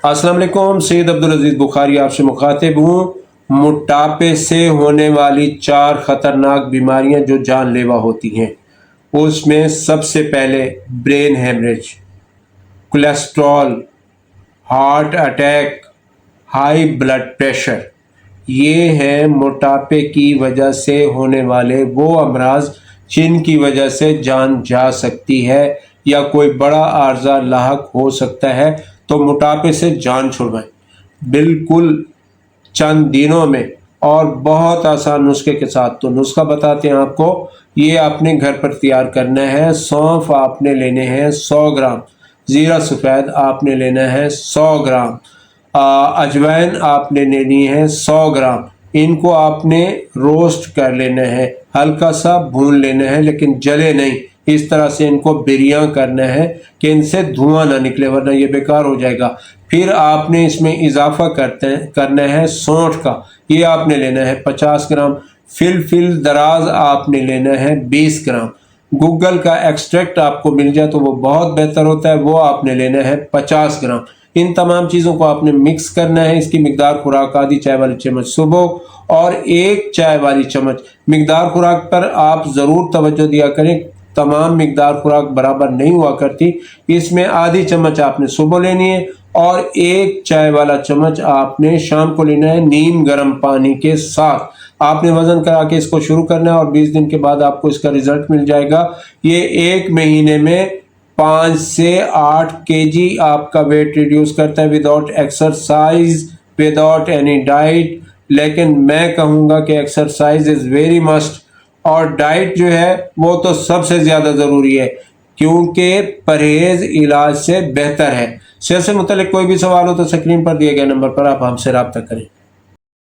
अस्सलाम वालेकुम, सैयद अब्दुल अजीज बुखारी आपसे मुखातिब हूँ। मोटापे से होने वाली 4 ख़तरनाक बीमारियाँ जो जानलेवा होती हैं, उसमें सबसे पहले brain haemorrhage, cholesterol, heart attack, high blood pressure. ये हैं मोटापे की वजह से होने वाले वो अमराज जिनकी वजह से जान जा सकती है या कोई बड़ा आर्जा लाहक हो सकता है। तो मोटापे से जान छुड़वाएं बिल्कुल चंद दिनों में और बहुत आसान नुस्खे के साथ। तो नुस्खा बताते हैं आपको। ये आपने घर पर तैयार करना है। सौंफ आपने लेने हैं 100 ग्राम, ज़ीरा सफ़ेद आपने लेना है 100 ग्राम, अजवाइन आपने लेनी है 100 ग्राम। इनको आपने रोस्ट कर लेना है, हल्का सा भून लेना है लेकिन जले नहीं। इस तरह से इनको बिरियां करना है कि इनसे धुआं ना निकले, वरना ये बेकार हो जाएगा। फिर आपने इसमें इजाफा करना है सौंठ का। ये आपने लेना है 50 ग्राम। फिल दराज आपने लेना है 20 ग्राम। गूगल का एक्सट्रैक्ट आपको मिल जाए तो वो बहुत बेहतर होता है, वो आपने लेना है 50 ग्राम। इन तमाम चीज़ों को आपने मिक्स करना है। इसकी मिकदार खुराक आधी चाय वाली चम्मच सुबह और 1 चाय वाली चम्मच। मिकदार खुराक पर आप ज़रूर तवज्जो दिया करें, तमाम मिकदार खुराक बराबर नहीं हुआ करती। इसमें आधी चम्मच आपने सुबह लेनी है और 1 चाय वाला चम्मच आपने शाम को लेना है नीम गर्म पानी के साथ। आपने वज़न करा के इसको शुरू करना है और 20 दिन के बाद आपको इसका रिजल्ट मिल जाएगा। ये 1 महीने में 5 से 8 केजी आपका वेट रिड्यूस करता है without exercise, without any diet. लेकिन मैं कहूँगा कि एक्सरसाइज इज़ वेरी मस्ट और डाइट जो है वो तो सबसे ज़्यादा ज़रूरी है, क्योंकि परहेज़ इलाज से बेहतर है। सेहत से मुतल्लिक कोई भी सवाल हो तो स्क्रीन पर दिए गए नंबर पर आप हमसे रब्ता करें।